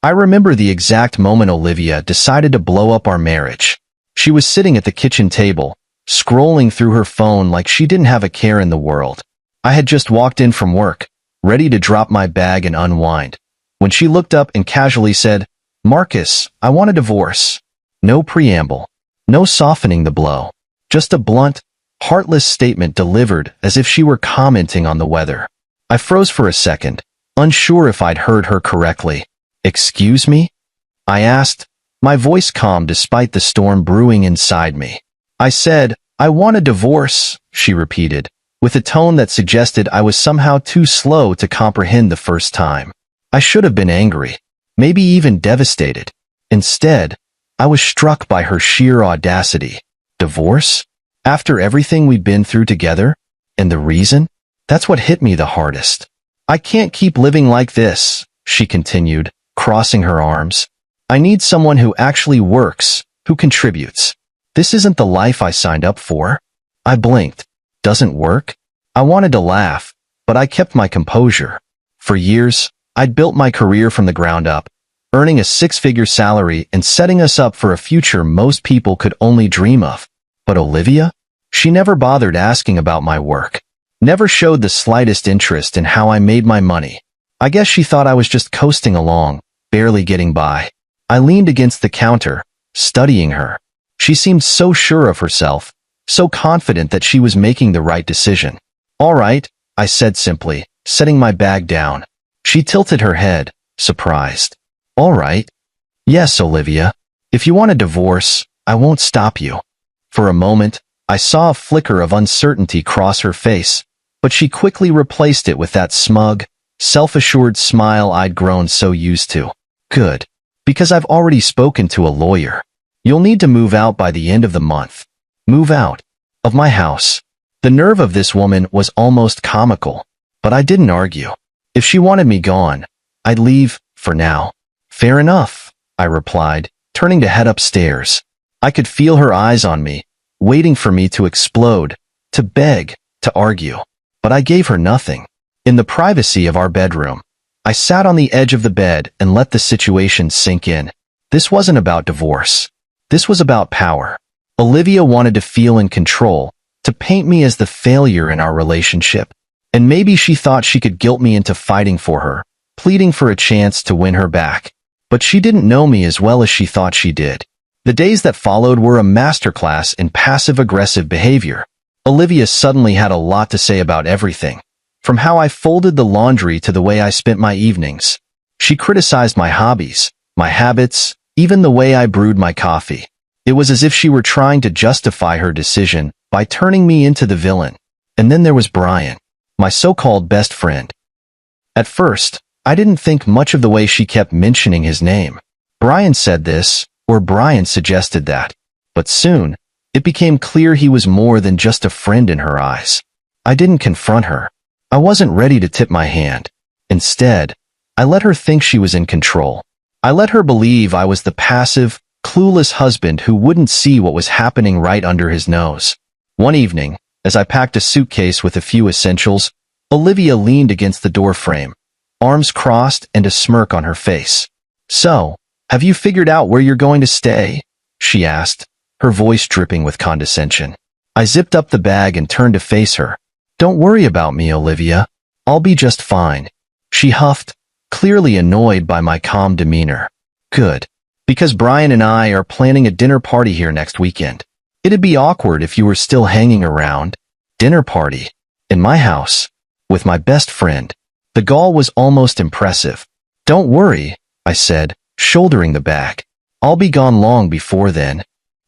I remember the exact moment Olivia decided to blow up our marriage. She was sitting at the kitchen table, scrolling through her phone like she didn't have a care in the world. I had just walked in from work, ready to drop my bag and unwind, when she looked up and casually said, "Marcus, I want a divorce." No preamble, no softening the blow, just a blunt, heartless statement delivered as if she were commenting on the weather. I froze for a second, unsure if I'd heard her correctly. "Excuse me?" I asked, my voice calm despite the storm brewing inside me. "I said, I want a divorce," she repeated, with a tone that suggested I was somehow too slow to comprehend the first time. I should have been angry, maybe even devastated. Instead, I was struck by her sheer audacity. Divorce? After everything we'd been through together? And the reason? That's what hit me the hardest. "I can't keep living like this," she continued, crossing her arms. "I need someone who actually works, who contributes. This isn't the life I signed up for." I blinked. Doesn't work? I wanted to laugh, but I kept my composure. For years, I'd built my career from the ground up, earning a six-figure salary and setting us up for a future most people could only dream of. But Olivia? She never bothered asking about my work, never showed the slightest interest in how I made my money. I guess she thought I was just coasting along, barely getting by. I leaned against the counter, studying her. She seemed so sure of herself, so confident that she was making the right decision. "All right," I said simply, setting my bag down. She tilted her head, surprised. "All right. Yes, Olivia. If you want a divorce, I won't stop you." For a moment, I saw a flicker of uncertainty cross her face, but she quickly replaced it with that smug, self-assured smile I'd grown so used to. "Good. Because I've already spoken to a lawyer. You'll need to move out by the end of the month." Move out? Of my house? The nerve of this woman was almost comical, but I didn't argue. If she wanted me gone, I'd leave, for now. "Fair enough," I replied, turning to head upstairs. I could feel her eyes on me, waiting for me to explode, to beg, to argue. But I gave her nothing. In the privacy of our bedroom, I sat on the edge of the bed and let the situation sink in. This wasn't about divorce. This was about power. Olivia wanted to feel in control, to paint me as the failure in our relationship. And maybe she thought she could guilt me into fighting for her, pleading for a chance to win her back. But she didn't know me as well as she thought she did. The days that followed were a masterclass in passive-aggressive behavior. Olivia suddenly had a lot to say about everything, from how I folded the laundry to the way I spent my evenings. She criticized my hobbies, my habits, even the way I brewed my coffee. It was as if she were trying to justify her decision by turning me into the villain. And then there was Brian, my so-called best friend. At first, I didn't think much of the way she kept mentioning his name. Brian said this, or Brian suggested that. But soon, it became clear he was more than just a friend in her eyes. I didn't confront her. I wasn't ready to tip my hand. Instead, I let her think she was in control. I let her believe I was the passive, clueless husband who wouldn't see what was happening right under his nose. One evening, as I packed a suitcase with a few essentials, Olivia leaned against the doorframe, arms crossed and a smirk on her face. "So, have you figured out where you're going to stay?" she asked, her voice dripping with condescension. I zipped up the bag and turned to face her. "Don't worry about me, Olivia. I'll be just fine." She huffed, clearly annoyed by my calm demeanor. "Good. Because Brian and I are planning a dinner party here next weekend. It'd be awkward if you were still hanging around." Dinner party? In my house? With my best friend? The gall was almost impressive. "Don't worry," I said, shouldering the bag. "I'll be gone long before then."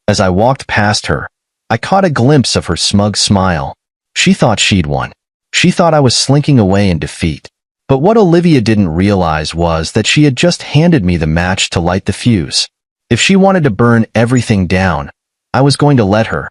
As I walked past her, I caught a glimpse of her smug smile. She thought she'd won. She thought I was slinking away in defeat. But what Olivia didn't realize was that she had just handed me the match to light the fuse. If she wanted to burn everything down, I was going to let her.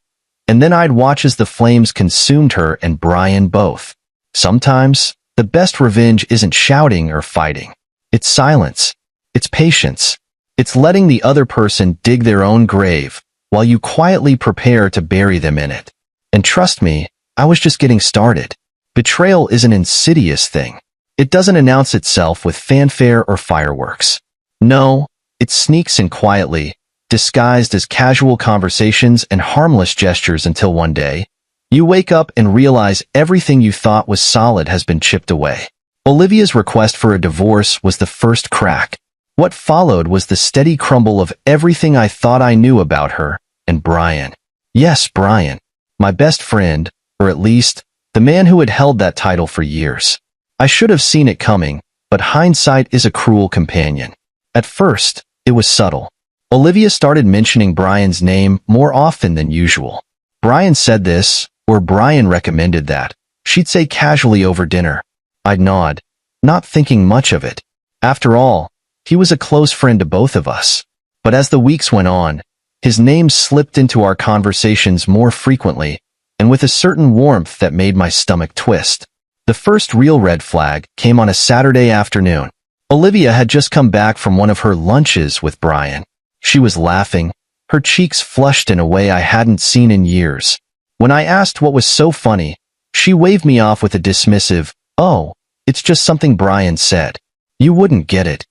And then I'd watch as the flames consumed her and Brian both. Sometimes, the best revenge isn't shouting or fighting. It's silence. It's patience. It's letting the other person dig their own grave while you quietly prepare to bury them in it. And trust me, I was just getting started. Betrayal is an insidious thing. It doesn't announce itself with fanfare or fireworks. No, it sneaks in quietly, disguised as casual conversations and harmless gestures until one day, you wake up and realize everything you thought was solid has been chipped away. Olivia's request for a divorce was the first crack. What followed was the steady crumble of everything I thought I knew about her and Brian. Yes, Brian. My best friend, or at least, the man who had held that title for years. I should have seen it coming, but hindsight is a cruel companion. At first, it was subtle. Olivia started mentioning Brian's name more often than usual. Brian said this, or Brian recommended that. She'd say casually over dinner. I'd nod, not thinking much of it. After all, he was a close friend to both of us. But as the weeks went on, his name slipped into our conversations more frequently, and with a certain warmth that made my stomach twist. The first real red flag came on a Saturday afternoon. Olivia had just come back from one of her lunches with Brian. She was laughing, her cheeks flushed in a way I hadn't seen in years. When I asked what was so funny, she waved me off with a dismissive, "Oh, it's just something Brian said." You wouldn't get it.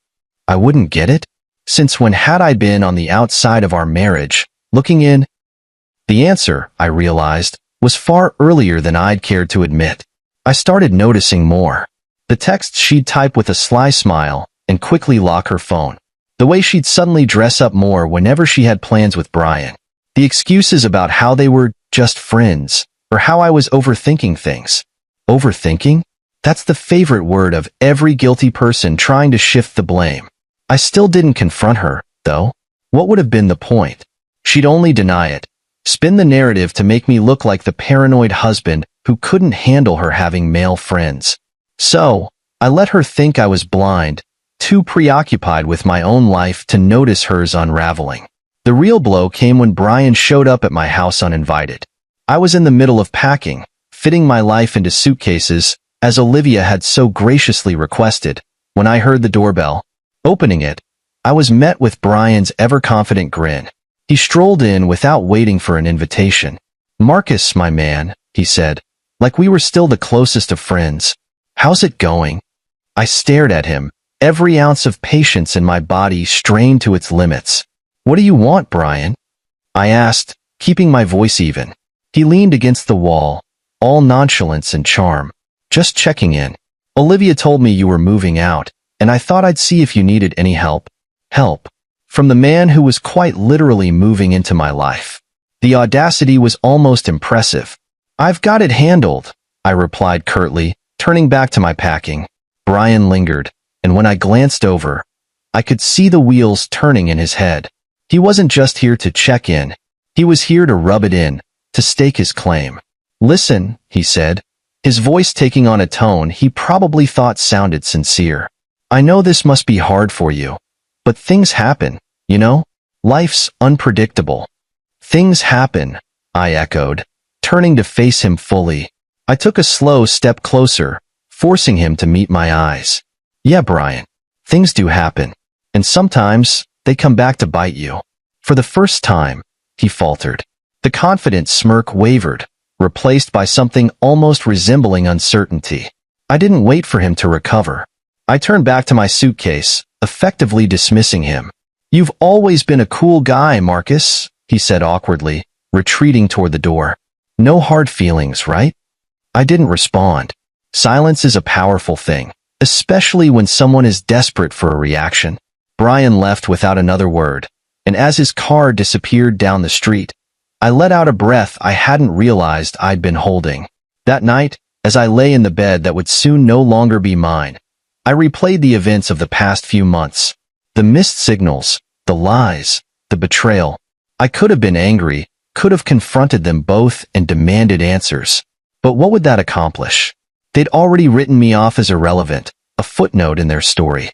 I wouldn't get it? Since when had I been on the outside of our marriage, looking in? The answer, I realized, was far earlier than I'd cared to admit. I started noticing more. The texts she'd type with a sly smile and quickly lock her phone. The way she'd suddenly dress up more whenever she had plans with Brian. The excuses about how they were just friends, or how I was overthinking things. Overthinking? That's the favorite word of every guilty person trying to shift the blame. I still didn't confront her, though. What would have been the point? She'd only deny it, spin the narrative to make me look like the paranoid husband who couldn't handle her having male friends. So, I let her think I was blind, too preoccupied with my own life to notice hers unraveling. The real blow came when Brian showed up at my house uninvited. I was in the middle of packing, fitting my life into suitcases, as Olivia had so graciously requested, when I heard the doorbell. Opening it, I was met with Brian's ever-confident grin. He strolled in without waiting for an invitation. "Marcus, my man," he said, like we were still the closest of friends. "How's it going?" I stared at him, every ounce of patience in my body strained to its limits. "What do you want, Brian?" I asked, keeping my voice even. He leaned against the wall, all nonchalance and charm. "Just checking in. Olivia told me you were moving out, and I thought I'd see if you needed any help." Help. From the man who was quite literally moving into my life. The audacity was almost impressive. "I've got it handled," I replied curtly, turning back to my packing. Brian lingered, and when I glanced over, I could see the wheels turning in his head. He wasn't just here to check in. He was here to rub it in, to stake his claim. "Listen," he said, his voice taking on a tone he probably thought sounded sincere. "I know this must be hard for you, but things happen, you know? Life's unpredictable." "Things happen," I echoed, turning to face him fully. I took a slow step closer, forcing him to meet my eyes. "Yeah, Brian, things do happen, and sometimes they come back to bite you." "For the first time," he faltered. The confident smirk wavered, replaced by something almost resembling uncertainty. I didn't wait for him to recover. I turned back to my suitcase, effectively dismissing him. "You've always been a cool guy, Marcus," he said awkwardly, retreating toward the door. "No hard feelings, right?" I didn't respond. Silence is a powerful thing, especially when someone is desperate for a reaction. Brian left without another word, and as his car disappeared down the street, I let out a breath I hadn't realized I'd been holding. That night, as I lay in the bed that would soon no longer be mine, I replayed the events of the past few months. The missed signals, the lies, the betrayal. I could have been angry, could have confronted them both and demanded answers. But what would that accomplish? They'd already written me off as irrelevant, a footnote in their story.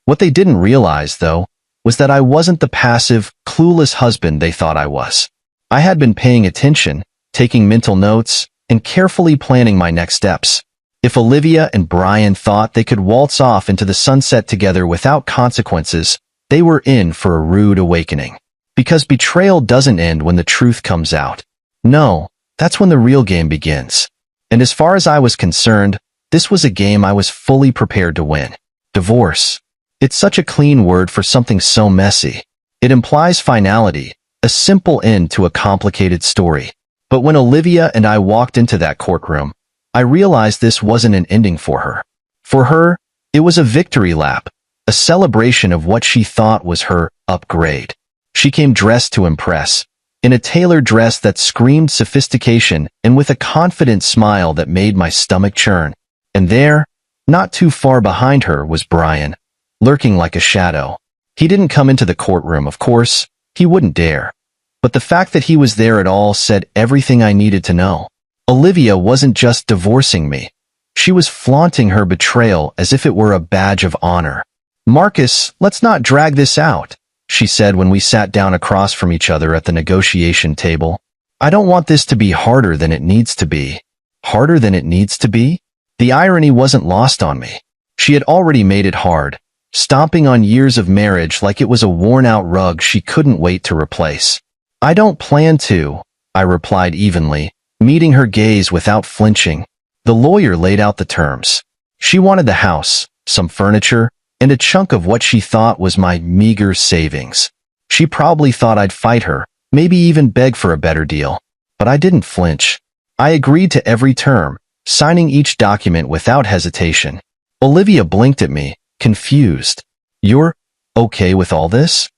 What they didn't realize, though, was that I wasn't the passive, clueless husband they thought I was. I had been paying attention, taking mental notes, and carefully planning my next steps. If Olivia and Brian thought they could waltz off into the sunset together without consequences, they were in for a rude awakening. Because betrayal doesn't end when the truth comes out. No, that's when the real game begins. And as far as I was concerned, this was a game I was fully prepared to win. Divorce. It's such a clean word for something so messy. It implies finality, a simple end to a complicated story. But when Olivia and I walked into that courtroom, I realized this wasn't an ending for her. For her, it was a victory lap, a celebration of what she thought was her upgrade. She came dressed to impress, in a tailored dress that screamed sophistication and with a confident smile that made my stomach churn. And there, not too far behind her, was Brian, lurking like a shadow. He didn't come into the courtroom, of course. He wouldn't dare. But the fact that he was there at all said everything I needed to know. Olivia wasn't just divorcing me. She was flaunting her betrayal as if it were a badge of honor. "Marcus, let's not drag this out," she said when we sat down across from each other at the negotiation table. "I don't want this to be harder than it needs to be." Harder than it needs to be? The irony wasn't lost on me. She had already made it hard, stomping on years of marriage like it was a worn-out rug she couldn't wait to replace. "I don't plan to," I replied evenly, meeting her gaze without flinching. The lawyer laid out the terms. She wanted the house, some furniture, and a chunk of what she thought was my meager savings. She probably thought I'd fight her, maybe even beg for a better deal. But I didn't flinch. I agreed to every term, signing each document without hesitation. Olivia blinked at me, confused. "You're okay with all this?"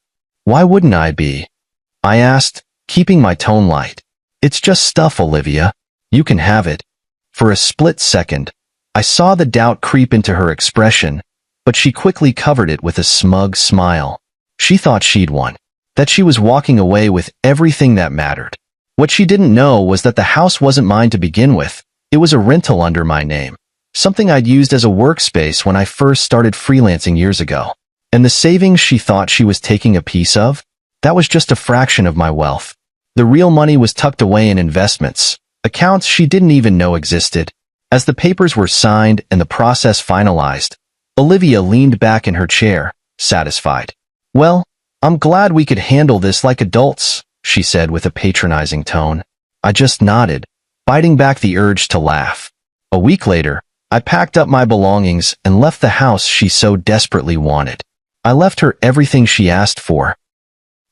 "Why wouldn't I be?" I asked, keeping my tone light. "It's just stuff, Olivia. You can have it." For a split second, I saw the doubt creep into her expression, but she quickly covered it with a smug smile. She thought she'd won, that she was walking away with everything that mattered. What she didn't know was that the house wasn't mine to begin with. It was a rental under my name, something I'd used as a workspace when I first started freelancing years ago. And the savings she thought she was taking a piece of? That was just a fraction of my wealth. The real money was tucked away in investments, accounts she didn't even know existed. As the papers were signed and the process finalized, Olivia leaned back in her chair, satisfied. "Well, I'm glad we could handle this like adults," she said with a patronizing tone. I just nodded, fighting back the urge to laugh. A week later, I packed up my belongings and left the house she so desperately wanted. I left her everything she asked for.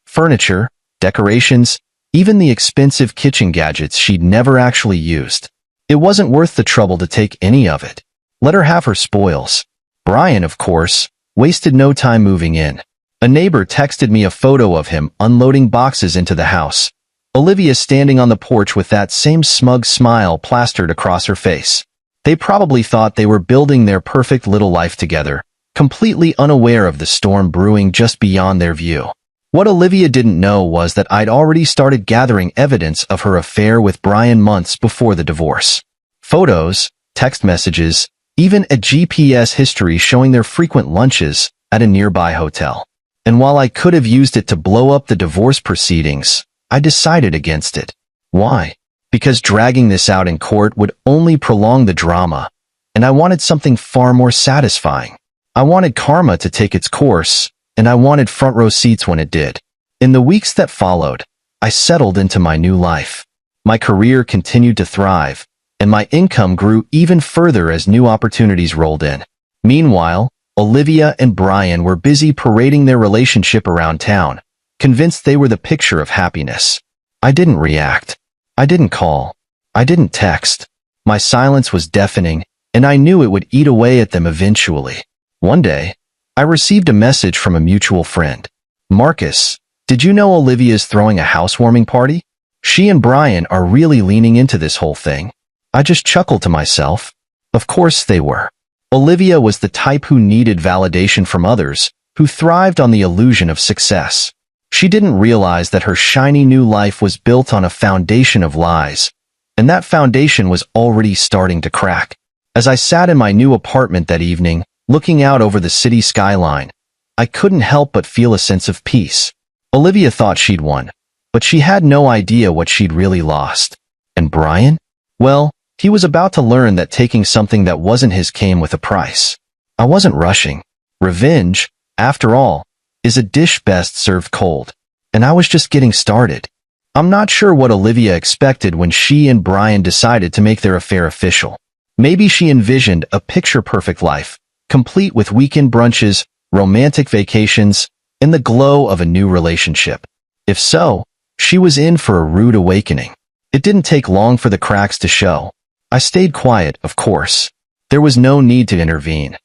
Furniture, decorations, even the expensive kitchen gadgets she'd never actually used. It wasn't worth the trouble to take any of it. Let her have her spoils. Brian, of course, wasted no time moving in. A neighbor texted me a photo of him unloading boxes into the house. Olivia standing on the porch with that same smug smile plastered across her face. They probably thought they were building their perfect little life together, completely unaware of the storm brewing just beyond their view. What Olivia didn't know was that I'd already started gathering evidence of her affair with Brian months before the divorce. Photos, text messages, even a GPS history showing their frequent lunches at a nearby hotel. And while I could have used it to blow up the divorce proceedings, I decided against it. Why? Because dragging this out in court would only prolong the drama, and I wanted something far more satisfying. I wanted karma to take its course, and I wanted front row seats when it did. In the weeks that followed, I settled into my new life. My career continued to thrive, and my income grew even further as new opportunities rolled in. Meanwhile, Olivia and Brian were busy parading their relationship around town, convinced they were the picture of happiness. I didn't react. I didn't call. I didn't text. My silence was deafening, and I knew it would eat away at them eventually. One day, I received a message from a mutual friend. "Marcus, did you know Olivia's throwing a housewarming party? She and Brian are really leaning into this whole thing." I just chuckled to myself. Of course they were. Olivia was the type who needed validation from others, who thrived on the illusion of success. She didn't realize that her shiny new life was built on a foundation of lies, and that foundation was already starting to crack. As I sat in my new apartment that evening, looking out over the city skyline, I couldn't help but feel a sense of peace. Olivia thought she'd won, but she had no idea what she'd really lost. And Brian? Well, he was about to learn that taking something that wasn't his came with a price. I wasn't rushing. Revenge, after all, is a dish best served cold, and I was just getting started. I'm not sure what Olivia expected when she and Brian decided to make their affair official. Maybe she envisioned a picture-perfect life, complete with weekend brunches, romantic vacations, and the glow of a new relationship? If so, she was in for a rude awakening. It didn't take long for the cracks to show. I stayed quiet, of course. There was no need to intervene.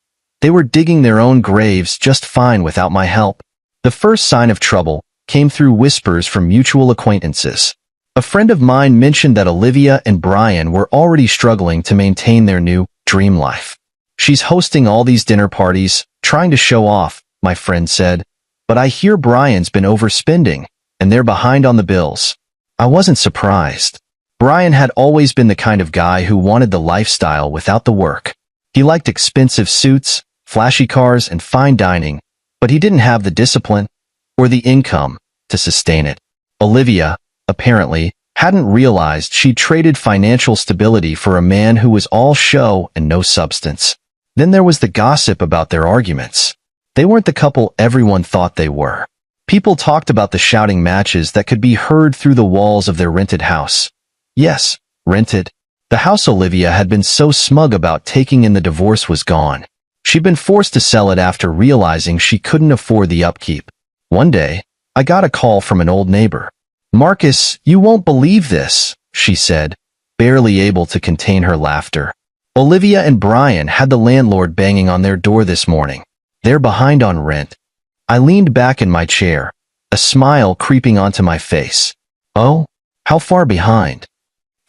They were digging their own graves just fine without my help. The first sign of trouble came through whispers from mutual acquaintances. A friend of mine mentioned that Olivia and Brian were already struggling to maintain their new dream life. She's hosting all these dinner parties, trying to show off, my friend said. But I hear Brian's been overspending, and they're behind on the bills. I wasn't surprised. Brian had always been the kind of guy who wanted the lifestyle without the work. He liked expensive suits, flashy cars, and fine dining, but he didn't have the discipline or the income to sustain it. Olivia, apparently, hadn't realized she'd traded financial stability for a man who was all show and no substance. Then there was the gossip about their arguments. They weren't the couple everyone thought they were. People talked about the shouting matches that could be heard through the walls of their rented house. Yes, rented. The house Olivia had been so smug about taking in the divorce was gone. She'd been forced to sell it after realizing she couldn't afford the upkeep. One day, I got a call from an old neighbor. "Marcus, you won't believe this," she said, barely able to contain her laughter. "Olivia and Brian had the landlord banging on their door this morning. They're behind on rent." I leaned back in my chair, a smile creeping onto my face. "Oh, how far behind?"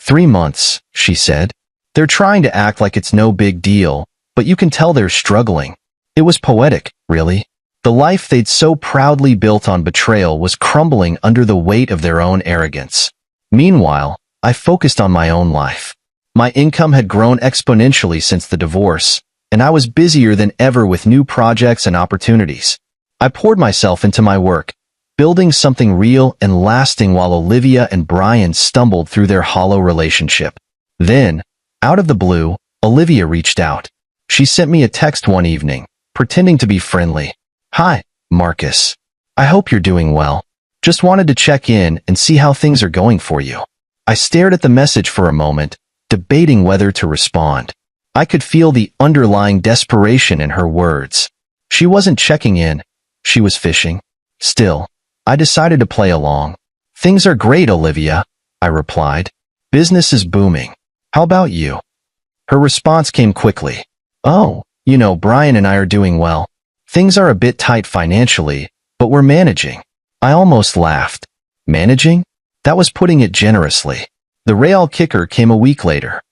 3 months, she said. "They're trying to act like it's no big deal, but you can tell they're struggling." It was poetic, really. The life they'd so proudly built on betrayal was crumbling under the weight of their own arrogance. Meanwhile, I focused on my own life. My income had grown exponentially since the divorce, and I was busier than ever with new projects and opportunities. I poured myself into my work, building something real and lasting while Olivia and Brian stumbled through their hollow relationship. Then, out of the blue, Olivia reached out. She sent me a text one evening, pretending to be friendly. "Hi, Marcus. I hope you're doing well. Just wanted to check in and see how things are going for you." I stared at the message for a moment, debating whether to respond. I could feel the underlying desperation in her words. She wasn't checking in. She was fishing. Still, I decided to play along. "Things are great, Olivia," I replied. "Business is booming. How about you?" Her response came quickly. "Oh, Brian and I are doing well. Things are a bit tight financially, but we're managing." I almost laughed. Managing? That was putting it generously. The real kicker came a week later.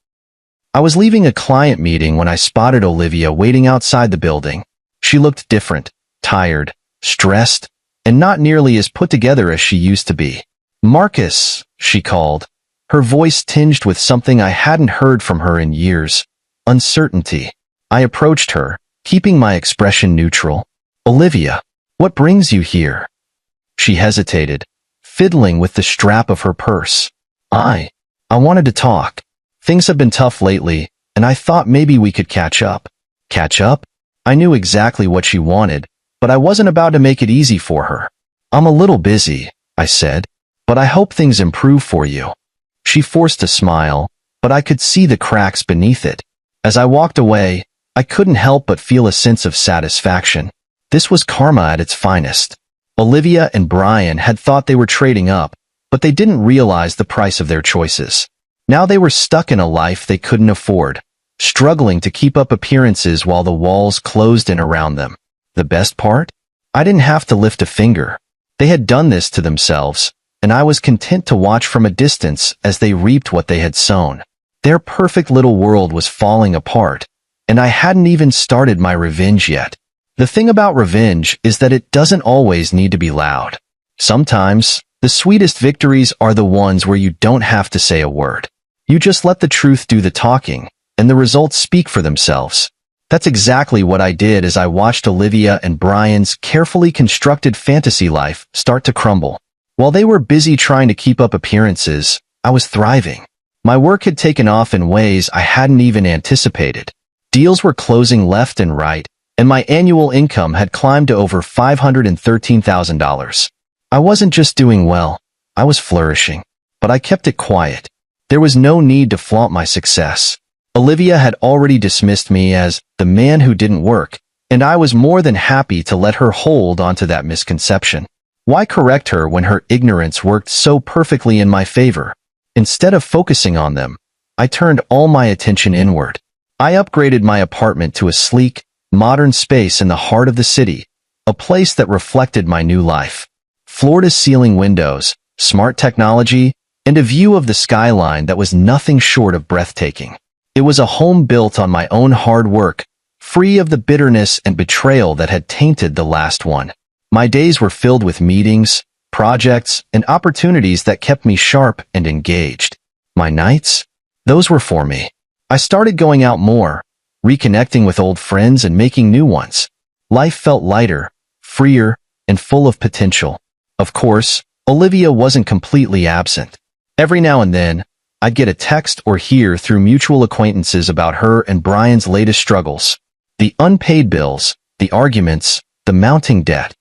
I was leaving a client meeting when I spotted Olivia waiting outside the building. She looked different, tired, stressed, and not nearly as put together as she used to be. "Marcus," she called, her voice tinged with something I hadn't heard from her in years: uncertainty. I approached her, keeping my expression neutral. "Olivia, what brings you here?" She hesitated, fiddling with the strap of her purse. I wanted to talk. Things have been tough lately, and I thought maybe we could catch up." Catch up? I knew exactly what she wanted, but I wasn't about to make it easy for her. "I'm a little busy," I said, "but I hope things improve for you." She forced a smile, but I could see the cracks beneath it. As I walked away, I couldn't help but feel a sense of satisfaction. This was karma at its finest. Olivia and Brian had thought they were trading up, but they didn't realize the price of their choices. Now they were stuck in a life they couldn't afford, struggling to keep up appearances while the walls closed in around them. The best part? I didn't have to lift a finger. They had done this to themselves, and I was content to watch from a distance as they reaped what they had sown. Their perfect little world was falling apart, and I hadn't even started my revenge yet. The thing about revenge is that it doesn't always need to be loud. Sometimes, the sweetest victories are the ones where you don't have to say a word. You just let the truth do the talking, and the results speak for themselves. That's exactly what I did as I watched Olivia and Brian's carefully constructed fantasy life start to crumble. While they were busy trying to keep up appearances, I was thriving. My work had taken off in ways I hadn't even anticipated. Deals were closing left and right, and my annual income had climbed to over $513,000. I wasn't just doing well, I was flourishing. But I kept it quiet. There was no need to flaunt my success. Olivia had already dismissed me as the man who didn't work, And I was more than happy to let her hold onto that misconception. Why correct her when her ignorance worked so perfectly in my favor? Instead of focusing on them, I turned all my attention inward. I upgraded my apartment to a sleek, modern space in the heart of the city, a place that reflected my new life. Floor-to-ceiling windows, smart technology, and a view of the skyline that was nothing short of breathtaking. It was a home built on my own hard work, free of the bitterness and betrayal that had tainted the last one. My days were filled with meetings, projects, and opportunities that kept me sharp and engaged. My nights? Those were for me. I started going out more, reconnecting with old friends and making new ones. Life felt lighter, freer, and full of potential. Of course, Olivia wasn't completely absent. Every now and then, I'd get a text or hear through mutual acquaintances about her and Brian's latest struggles. The unpaid bills, the arguments, the mounting debt.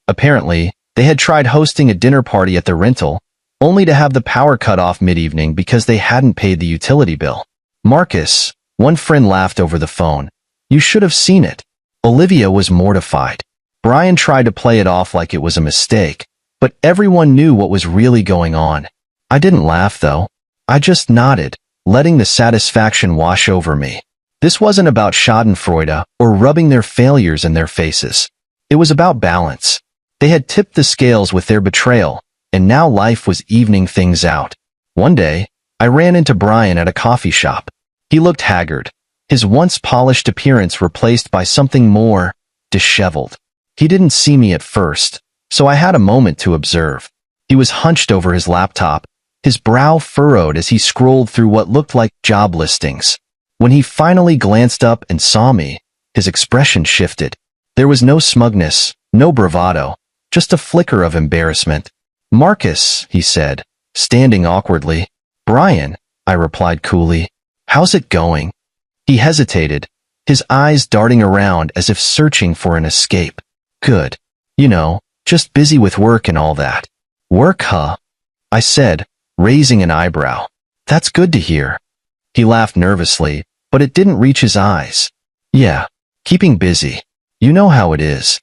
Apparently, they had tried hosting a dinner party at the rental, only to have the power cut off mid-evening because they hadn't paid the utility bill. Marcus, one friend laughed over the phone. You should have seen it. Olivia was mortified. Brian tried to play it off like it was a mistake, but everyone knew what was really going on. I didn't laugh, though. I just nodded, letting the satisfaction wash over me. This wasn't about schadenfreude or rubbing their failures in their faces. It was about balance. They had tipped the scales with their betrayal, and now life was evening things out. One day, I ran into Brian at a coffee shop. He looked haggard, his once polished appearance replaced by something more disheveled. He didn't see me at first, so I had a moment to observe. He was hunched over his laptop, his brow furrowed as he scrolled through what looked like job listings. When he finally glanced up and saw me, his expression shifted. There was no smugness, no bravado, just a flicker of embarrassment. Marcus, he said, standing awkwardly. Brian, I replied coolly. How's it going? He hesitated, his eyes darting around as if searching for an escape. Good. You know, just busy with work and all that. Work, huh? I said, raising an eyebrow. That's good to hear. He laughed nervously, but it didn't reach his eyes. Yeah, keeping busy. You know how it is.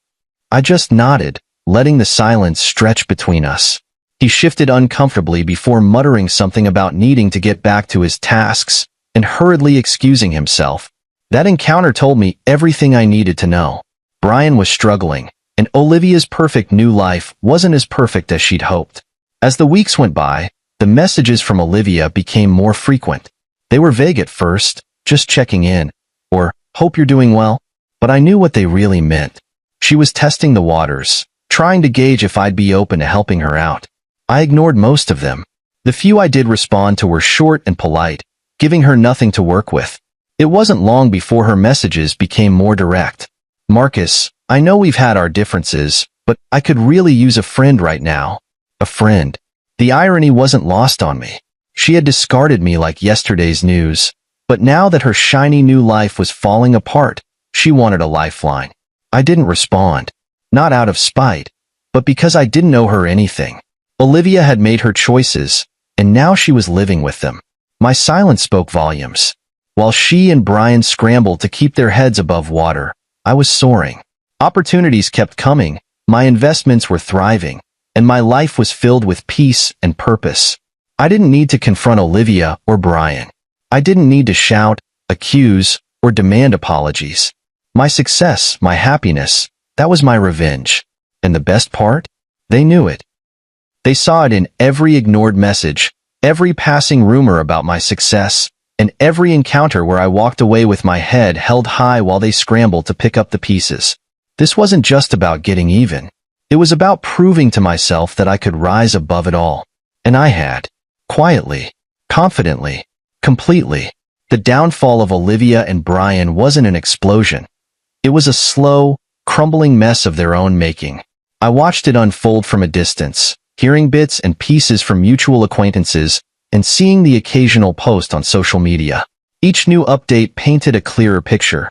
I just nodded, letting the silence stretch between us. He shifted uncomfortably before muttering something about needing to get back to his tasks and hurriedly excusing himself. That encounter told me everything I needed to know. Brian was struggling, and Olivia's perfect new life wasn't as perfect as she'd hoped. As the weeks went by, the messages from Olivia became more frequent. They were vague at first, just checking in, or, hope you're doing well, but I knew what they really meant. She was testing the waters, trying to gauge if I'd be open to helping her out. I ignored most of them. The few I did respond to were short and polite, giving her nothing to work with. It wasn't long before her messages became more direct. Marcus, I know we've had our differences, but I could really use a friend right now. A friend. The irony wasn't lost on me. She had discarded me like yesterday's news, but now that her shiny new life was falling apart, she wanted a lifeline. I didn't respond. Not out of spite, but because I didn't owe her anything. Olivia had made her choices, and now she was living with them. My silence spoke volumes. While she and Brian scrambled to keep their heads above water, I was soaring. Opportunities kept coming, my investments were thriving, and my life was filled with peace and purpose. I didn't need to confront Olivia or Brian. I didn't need to shout, accuse, or demand apologies. My success, my happiness, that was my revenge. And the best part? They knew it. They saw it in every ignored message, every passing rumor about my success, and every encounter where I walked away with my head held high while they scrambled to pick up the pieces. This wasn't just about getting even. It was about proving to myself that I could rise above it all. And I had. Quietly. Confidently. Completely. The downfall of Olivia and Brian wasn't an explosion. It was a slow, crumbling mess of their own making. I watched it unfold from a distance, hearing bits and pieces from mutual acquaintances, and seeing the occasional post on social media. Each new update painted a clearer picture.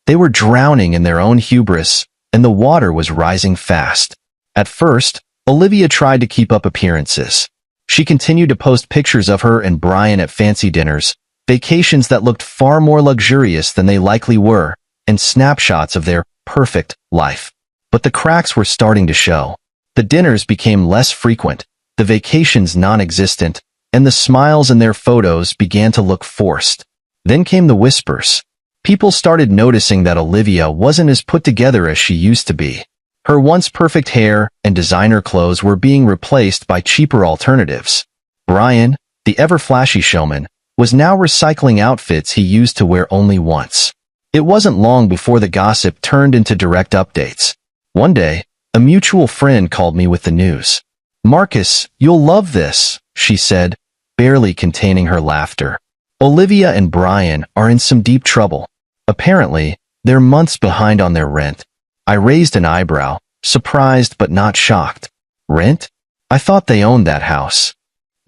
They were drowning in their own hubris, and the water was rising fast. At first, Olivia tried to keep up appearances. She continued to post pictures of her and Brian at fancy dinners, vacations that looked far more luxurious than they likely were, and snapshots of their perfect life. But the cracks were starting to show. The dinners became less frequent, the vacations non-existent, and the smiles in their photos began to look forced. Then came the whispers. People started noticing that Olivia wasn't as put together as she used to be. Her once perfect hair and designer clothes were being replaced by cheaper alternatives. Brian, the ever-flashy showman, was now recycling outfits he used to wear only once. It wasn't long before the gossip turned into direct updates. One day, a mutual friend called me with the news. "Marcus, you'll love this," she said, barely containing her laughter. "Olivia and Brian are in some deep trouble. Apparently, they're months behind on their rent." I raised an eyebrow, surprised but not shocked. "Rent? I thought they owned that house."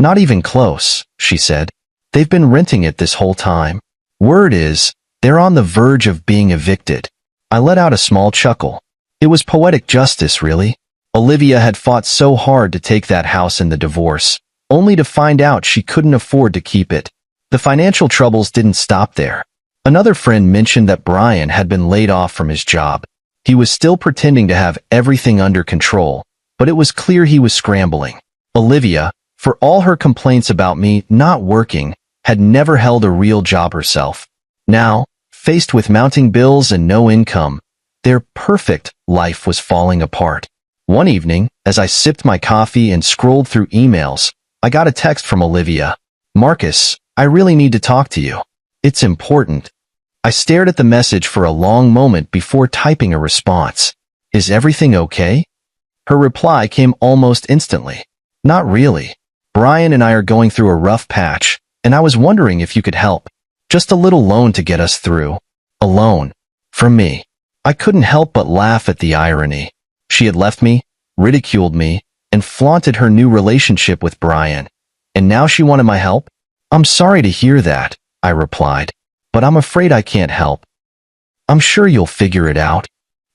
"Not even close," she said. "They've been renting it this whole time. Word is, they're on the verge of being evicted." I let out a small chuckle. It was poetic justice, really. Olivia had fought so hard to take that house in the divorce, only to find out she couldn't afford to keep it. The financial troubles didn't stop there. Another friend mentioned that Brian had been laid off from his job. He was still pretending to have everything under control, but it was clear he was scrambling. Olivia, for all her complaints about me not working, had never held a real job herself. Now, faced with mounting bills and no income, their perfect life was falling apart. One evening, as I sipped my coffee and scrolled through emails, I got a text from Olivia. "Marcus, I really need to talk to you. It's important." I stared at the message for a long moment before typing a response. "Is everything okay?" Her reply came almost instantly. "Not really. Brian and I are going through a rough patch, and I was wondering if you could help. Just a little loan to get us through." A loan. From me. I couldn't help but laugh at the irony. She had left me, ridiculed me, and flaunted her new relationship with Brian. And now she wanted my help? "I'm sorry to hear that," I replied, "but I'm afraid I can't help." "I'm sure you'll figure it out."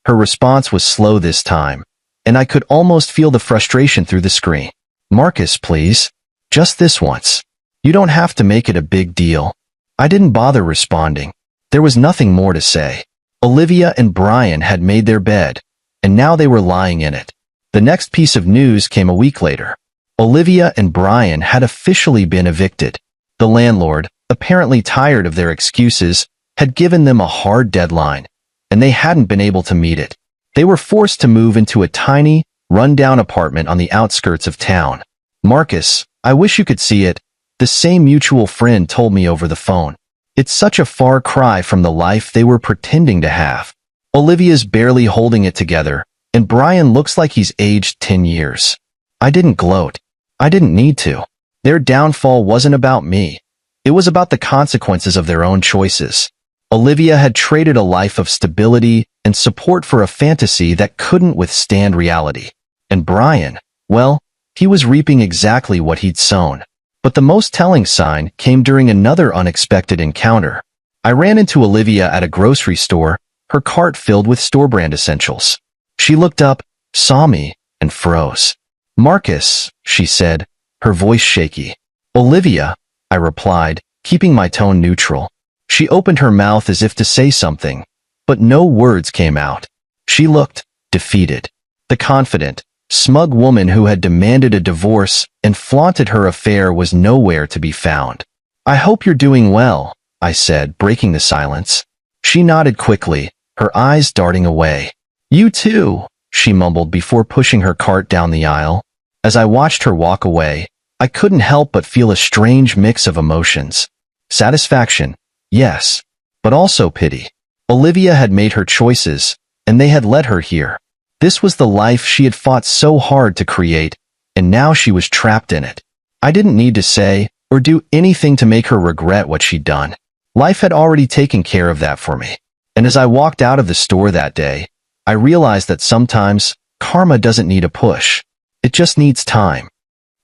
Her response was slow this time, and I could almost feel the frustration through the screen. "Marcus, please. Just this once. You don't have to make it a big deal." I didn't bother responding. There was nothing more to say. Olivia and Brian had made their bed, and now they were lying in it. The next piece of news came a week later. Olivia and Brian had officially been evicted. The landlord, apparently tired of their excuses, had given them a hard deadline, and they hadn't been able to meet it. They were forced to move into a tiny, run-down apartment on the outskirts of town. "Marcus, I wish you could see it," the same mutual friend told me over the phone. "It's such a far cry from the life they were pretending to have. Olivia's barely holding it together, and Brian looks like he's aged 10 years. I didn't gloat. I didn't need to. Their downfall wasn't about me. It was about the consequences of their own choices. Olivia had traded a life of stability and support for a fantasy that couldn't withstand reality. And Brian, well, he was reaping exactly what he'd sown. But the most telling sign came during another unexpected encounter. I ran into Olivia at a grocery store, her cart filled with store-brand essentials. She looked up, saw me, and froze. "Marcus," she said, her voice shaky. "Olivia," I replied, keeping my tone neutral. She opened her mouth as if to say something, but no words came out. She looked defeated. The confident, smug woman who had demanded a divorce and flaunted her affair was nowhere to be found. "I hope you're doing well," I said, breaking the silence. She nodded quickly, her eyes darting away. "You too," she mumbled before pushing her cart down the aisle. As I watched her walk away, I couldn't help but feel a strange mix of emotions. Satisfaction, yes, but also pity. Olivia had made her choices, and they had led her here. This was the life she had fought so hard to create, and now she was trapped in it. I didn't need to say or do anything to make her regret what she'd done. Life had already taken care of that for me. And as I walked out of the store that day, I realized that sometimes karma doesn't need a push. It just needs time.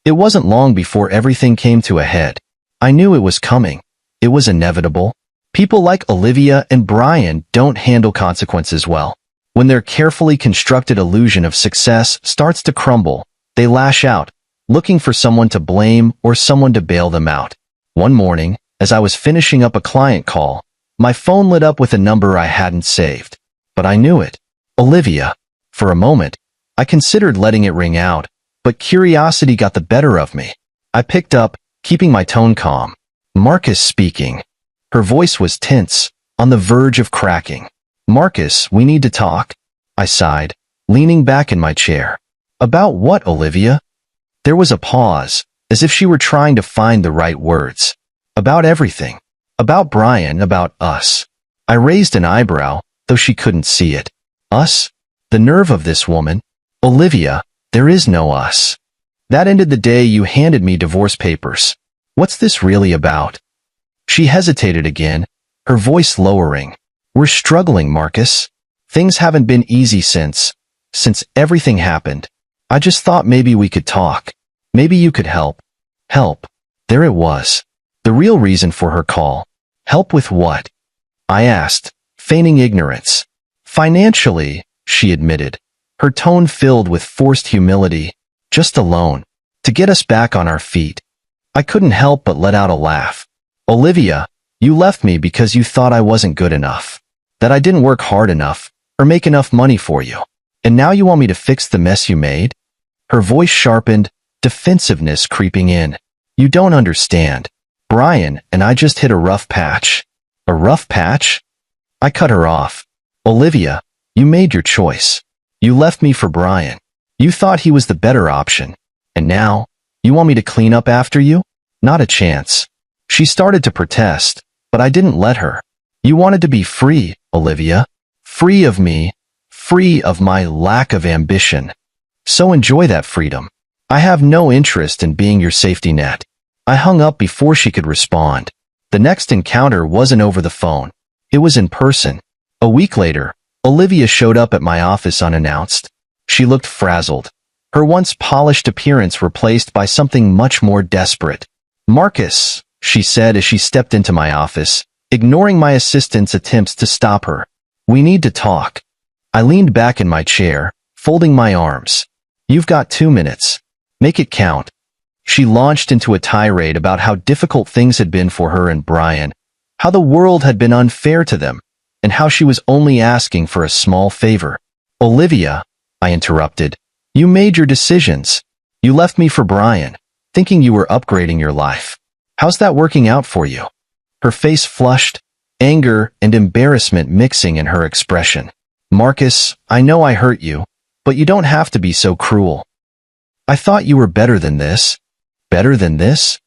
It wasn't long before everything came to a head. I knew it was coming. It was inevitable. People like Olivia and Brian don't handle consequences well. When their carefully constructed illusion of success starts to crumble, they lash out, looking for someone to blame or someone to bail them out. One morning, as I was finishing up a client call, My phone lit up with a number I hadn't saved. But I knew it. Olivia. For a moment, I considered letting it ring out, but curiosity got the better of me. I picked up, keeping my tone calm. Marcus speaking. Her voice was tense, on the verge of cracking. Marcus, we need to talk. I sighed, leaning back in my chair. About what, Olivia? There was a pause, as if she were trying to find the right words. About everything. About Brian, about us. I raised an eyebrow, though she couldn't see it. Us? The nerve of this woman. Olivia, there is no us. That ended the day you handed me divorce papers. What's this really about? She hesitated again, her voice lowering. We're struggling, Marcus. Things haven't been easy since everything happened. I just thought maybe we could talk. Maybe you could help. Help. There it was. The real reason for her call. Help with what? I asked, feigning ignorance. Financially, she admitted, her tone filled with forced humility. Just a loan. To get us back on our feet. I couldn't help but let out a laugh. Olivia, you left me because you thought I wasn't good enough. That I didn't work hard enough, or make enough money for you. And now you want me to fix the mess you made? Her voice sharpened, defensiveness creeping in. You don't understand. Brian and I just hit a rough patch. A rough patch? I cut her off. Olivia, you made your choice. You left me for Brian. You thought he was the better option. And now, you want me to clean up after you? Not a chance. She started to protest, but I didn't let her. You wanted to be free, Olivia. Free of me. Free of my lack of ambition. So enjoy that freedom. I have no interest in being your safety net. I hung up before she could respond. The next encounter wasn't over the phone. It was in person. A week later, Olivia showed up at my office unannounced. She looked frazzled. Her once polished appearance replaced by something much more desperate. Marcus, she said as she stepped into my office, ignoring my assistant's attempts to stop her. We need to talk. I leaned back in my chair, folding my arms. You've got 2 minutes. Make it count. She launched into a tirade about how difficult things had been for her and Brian, how the world had been unfair to them, and how she was only asking for a small favor. Olivia, I interrupted, you made your decisions. You left me for Brian, thinking you were upgrading your life. How's that working out for you? Her face flushed, anger and embarrassment mixing in her expression. Marcus, I know I hurt you, but you don't have to be so cruel. I thought you were better than this. Better than this?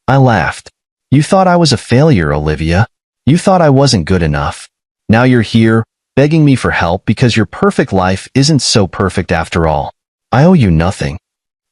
I laughed. You thought I was a failure, Olivia. You thought I wasn't good enough. Now you're here, begging me for help because your perfect life isn't so perfect after all. I owe you nothing.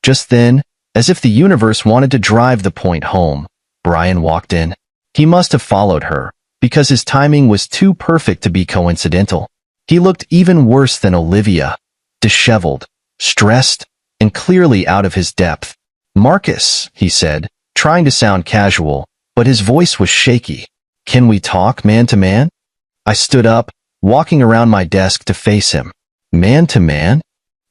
Just then, as if the universe wanted to drive the point home, Brian walked in. He must have followed her, because his timing was too perfect to be coincidental. He looked even worse than Olivia, disheveled, stressed, and clearly out of his depth. Marcus, he said, trying to sound casual, but his voice was shaky. Can we talk man to man? I stood up, walking around my desk to face him. Man to man?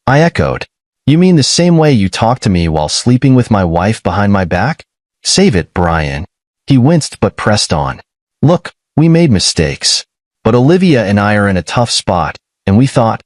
I echoed. You mean the same way you talked to me while sleeping with my wife behind my back? Save it, Brian. He winced but pressed on. Look, we made mistakes. But Olivia and I are in a tough spot, and we thought,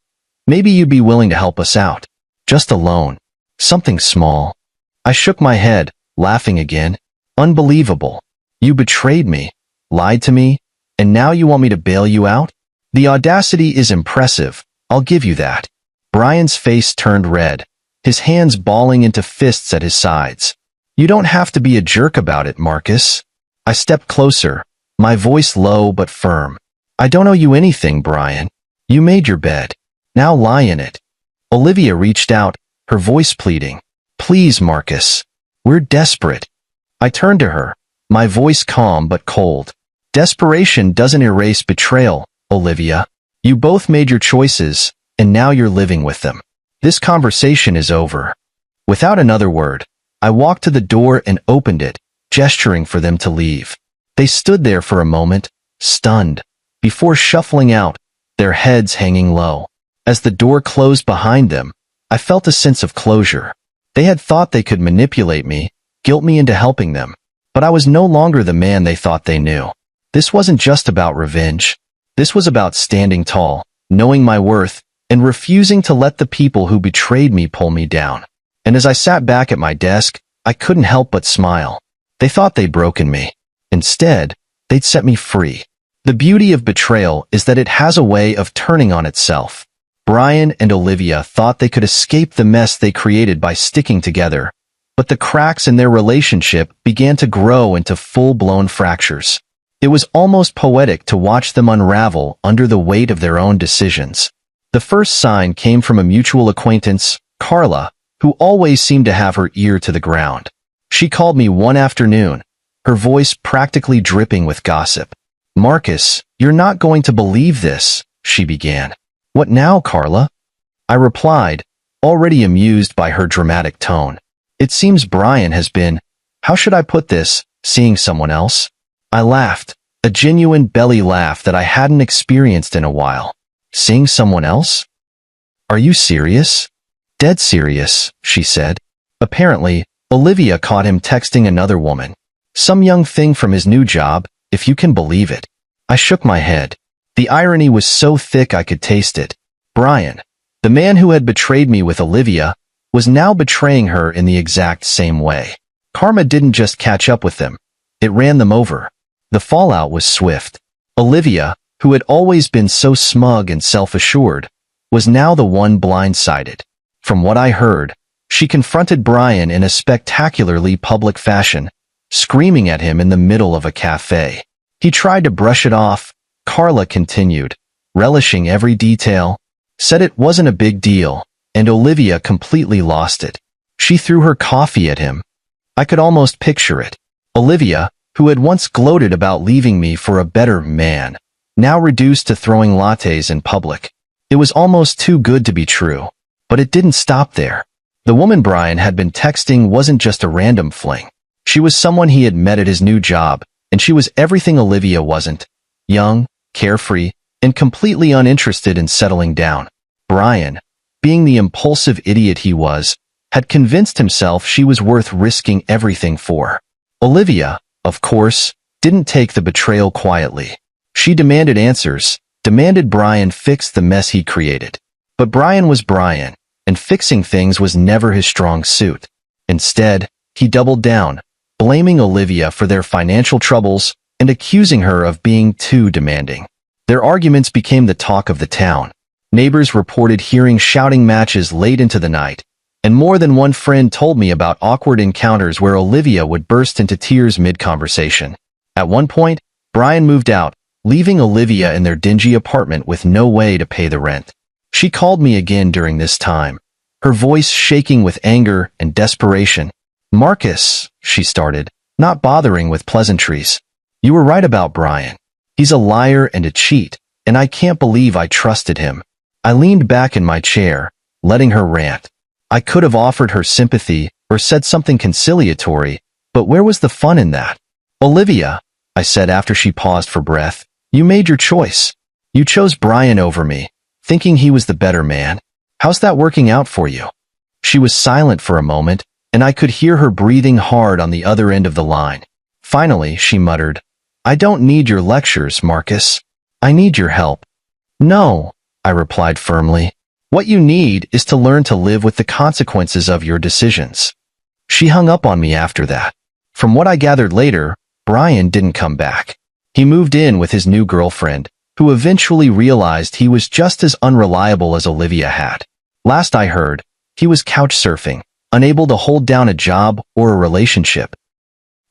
maybe you'd be willing to help us out. Just a loan. Something small. I shook my head, laughing again. Unbelievable. You betrayed me, lied to me, and now you want me to bail you out? The audacity is impressive, I'll give you that. Brian's face turned red, his hands balling into fists at his sides. You don't have to be a jerk about it, Marcus. I stepped closer, my voice low but firm. I don't owe you anything, Brian. You made your bed. Now lie in it. Olivia reached out, her voice pleading. Please, Marcus. We're desperate. I turned to her, my voice calm but cold. Desperation doesn't erase betrayal, Olivia. You both made your choices, and now you're living with them. This conversation is over. Without another word, I walked to the door and opened it, gesturing for them to leave. They stood there for a moment, stunned, before shuffling out, their heads hanging low. As the door closed behind them, I felt a sense of closure. They had thought they could manipulate me, guilt me into helping them, but I was no longer the man they thought they knew. This wasn't just about revenge. This was about standing tall, knowing my worth, and refusing to let the people who betrayed me pull me down. And as I sat back at my desk, I couldn't help but smile. They thought they'd broken me. Instead, they'd set me free. The beauty of betrayal is that it has a way of turning on itself. Brian and Olivia thought they could escape the mess they created by sticking together, but the cracks in their relationship began to grow into full-blown fractures. It was almost poetic to watch them unravel under the weight of their own decisions. The first sign came from a mutual acquaintance, Carla, who always seemed to have her ear to the ground. She called me one afternoon, her voice practically dripping with gossip. "Marcus, you're not going to believe this," she began. "What now, Carla?" I replied, already amused by her dramatic tone. "It seems Brian has been, how should I put this, seeing someone else?" I laughed, a genuine belly laugh that I hadn't experienced in a while. "Seeing someone else? Are you serious?" "Dead serious," she said. Apparently, Olivia caught him texting another woman. Some young thing from his new job, if you can believe it. I shook my head. The irony was so thick I could taste it. Brian, the man who had betrayed me with Olivia, was now betraying her in the exact same way. Karma didn't just catch up with them. It ran them over. The fallout was swift. Olivia, who had always been so smug and self-assured, was now the one blindsided. From what I heard, she confronted Brian in a spectacularly public fashion, screaming at him in the middle of a cafe. He tried to brush it off. Carla continued, relishing every detail, said it wasn't a big deal, and Olivia completely lost it. She threw her coffee at him. I could almost picture it. Olivia, who had once gloated about leaving me for a better man, now reduced to throwing lattes in public. It was almost too good to be true. But it didn't stop there. The woman Brian had been texting wasn't just a random fling. She was someone he had met at his new job, and she was everything Olivia wasn't. Young, carefree, and completely uninterested in settling down. Brian, being the impulsive idiot he was, had convinced himself she was worth risking everything for. Olivia, of course, didn't take the betrayal quietly. She demanded answers, demanded Brian fix the mess he created. But Brian was Brian, and fixing things was never his strong suit. Instead, he doubled down, blaming Olivia for their financial troubles and accusing her of being too demanding. Their arguments became the talk of the town. Neighbors reported hearing shouting matches late into the night, and more than one friend told me about awkward encounters where Olivia would burst into tears mid-conversation. At one point, Brian moved out, leaving Olivia in their dingy apartment with no way to pay the rent. She called me again during this time, her voice shaking with anger and desperation. "Marcus," she started, not bothering with pleasantries. "You were right about Brian. He's a liar and a cheat, and I can't believe I trusted him." I leaned back in my chair, letting her rant. I could have offered her sympathy or said something conciliatory, but where was the fun in that? "Olivia," I said after she paused for breath, "you made your choice. You chose Brian over me, thinking he was the better man. How's that working out for you?" She was silent for a moment, and I could hear her breathing hard on the other end of the line. Finally, she muttered, "I don't need your lectures, Marcus. I need your help." "No," I replied firmly. "What you need is to learn to live with the consequences of your decisions." She hung up on me after that. From what I gathered later, Brian didn't come back. He moved in with his new girlfriend, who eventually realized he was just as unreliable as Olivia had. Last I heard, he was couch surfing, unable to hold down a job or a relationship.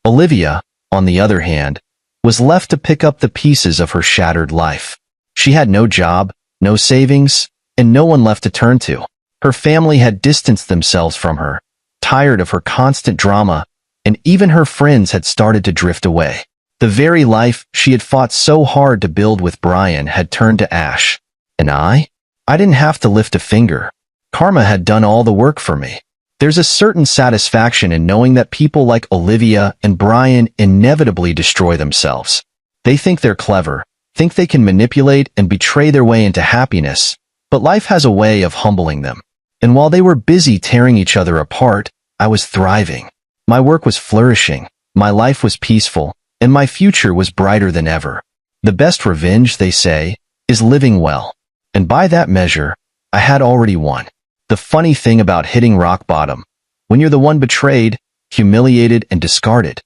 Olivia, on the other hand, was left to pick up the pieces of her shattered life. She had no job, no savings, and no one left to turn to. Her family had distanced themselves from her, tired of her constant drama, and even her friends had started to drift away. The very life she had fought so hard to build with Brian had turned to ash. And I didn't have to lift a finger. Karma had done all the work for me. There's a certain satisfaction in knowing that people like Olivia and Brian inevitably destroy themselves. They think they're clever, think they can manipulate and betray their way into happiness, but life has a way of humbling them. And while they were busy tearing each other apart, I was thriving. My work was flourishing, my life was peaceful, and my future was brighter than ever. The best revenge, they say, is living well. And by that measure, I had already won. The funny thing about hitting rock bottom, when you're the one betrayed, humiliated, and discarded,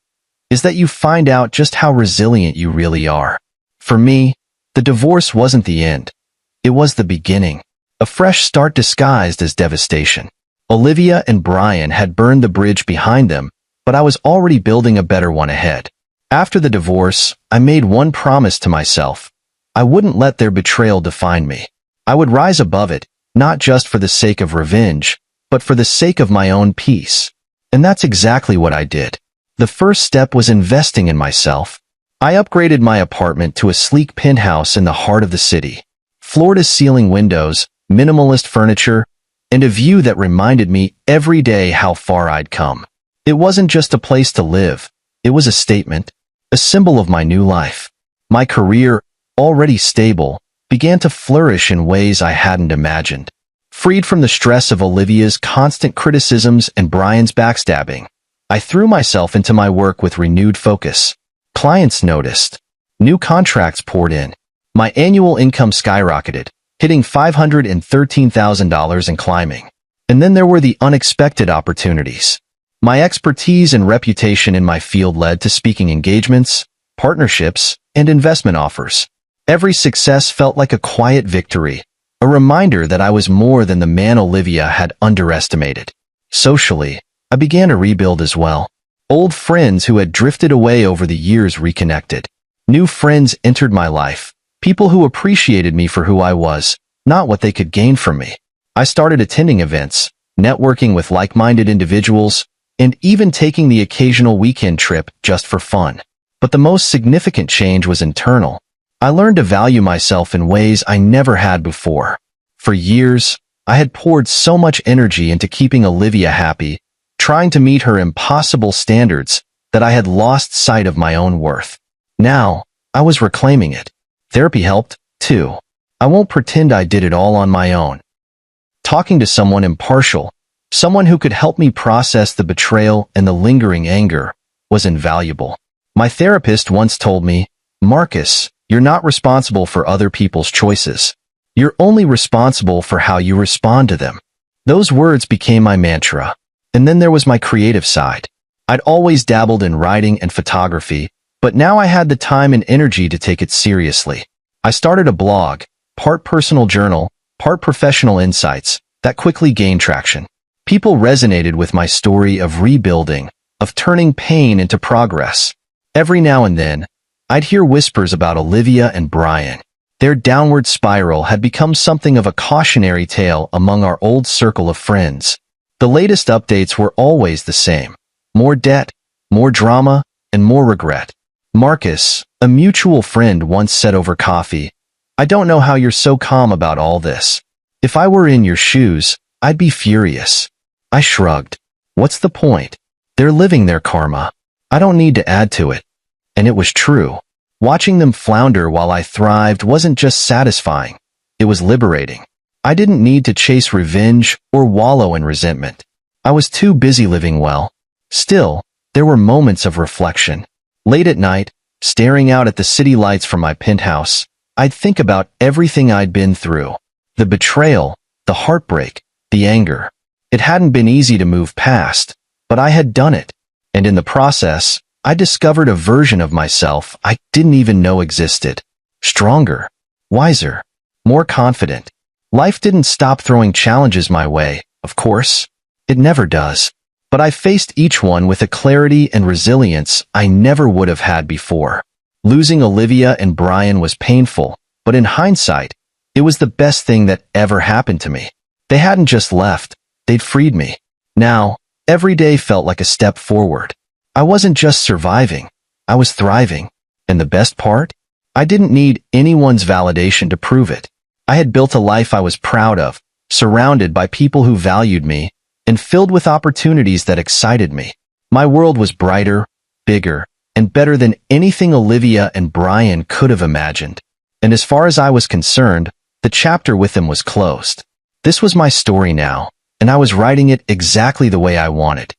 is that you find out just how resilient you really are. For me, the divorce wasn't the end. It was the beginning. A fresh start disguised as devastation. Olivia and Brian had burned the bridge behind them, but I was already building a better one ahead. After the divorce, I made one promise to myself. I wouldn't let their betrayal define me. I would rise above it, not just for the sake of revenge, but for the sake of my own peace. And that's exactly what I did. The first step was investing in myself. I upgraded my apartment to a sleek penthouse in the heart of the city. Floor-to-ceiling windows, minimalist furniture, and a view that reminded me every day how far I'd come. It wasn't just a place to live. It was a statement, a symbol of my new life. My career, already stable, began to flourish in ways I hadn't imagined. Freed from the stress of Olivia's constant criticisms and Brian's backstabbing, I threw myself into my work with renewed focus. Clients noticed. New contracts poured in. My annual income skyrocketed, hitting $513,000 and climbing. And then there were the unexpected opportunities. My expertise and reputation in my field led to speaking engagements, partnerships, and investment offers. Every success felt like a quiet victory, a reminder that I was more than the man Olivia had underestimated. Socially, I began to rebuild as well. Old friends who had drifted away over the years reconnected. New friends entered my life, people who appreciated me for who I was, not what they could gain from me. I started attending events, networking with like-minded individuals, and even taking the occasional weekend trip just for fun. But the most significant change was internal. I learned to value myself in ways I never had before. For years, I had poured so much energy into keeping Olivia happy, trying to meet her impossible standards, that I had lost sight of my own worth. Now, I was reclaiming it. Therapy helped, too. I won't pretend I did it all on my own. Talking to someone impartial, someone who could help me process the betrayal and the lingering anger, was invaluable. My therapist once told me, "Marcus, you're not responsible for other people's choices. You're only responsible for how you respond to them." Those words became my mantra. And then there was my creative side. I'd always dabbled in writing and photography, but now I had the time and energy to take it seriously. I started a blog, part personal journal, part professional insights, that quickly gained traction. People resonated with my story of rebuilding, of turning pain into progress. Every now and then, I'd hear whispers about Olivia and Brian. Their downward spiral had become something of a cautionary tale among our old circle of friends. The latest updates were always the same. More debt, more drama, and more regret. Marcus, a mutual friend, once said over coffee, "I don't know how you're so calm about all this. If I were in your shoes, I'd be furious." I shrugged. What's the point? They're living their karma. I don't need to add to it. And it was true. Watching them flounder while I thrived wasn't just satisfying. It was liberating. I didn't need to chase revenge or wallow in resentment. I was too busy living well. Still, there were moments of reflection. Late at night, staring out at the city lights from my penthouse, I'd think about everything I'd been through. The betrayal, the heartbreak, the anger. It hadn't been easy to move past, but I had done it. And in the process, I discovered a version of myself I didn't even know existed. Stronger, wiser, more confident. Life didn't stop throwing challenges my way, of course. It never does. But I faced each one with a clarity and resilience I never would have had before. Losing Olivia and Brian was painful, but in hindsight, it was the best thing that ever happened to me. They hadn't just left, they'd freed me. Now, every day felt like a step forward. I wasn't just surviving, I was thriving. And the best part? I didn't need anyone's validation to prove it. I had built a life I was proud of, surrounded by people who valued me, and filled with opportunities that excited me. My world was brighter, bigger, and better than anything Olivia and Brian could have imagined. And as far as I was concerned, the chapter with them was closed. This was my story now, and I was writing it exactly the way I wanted.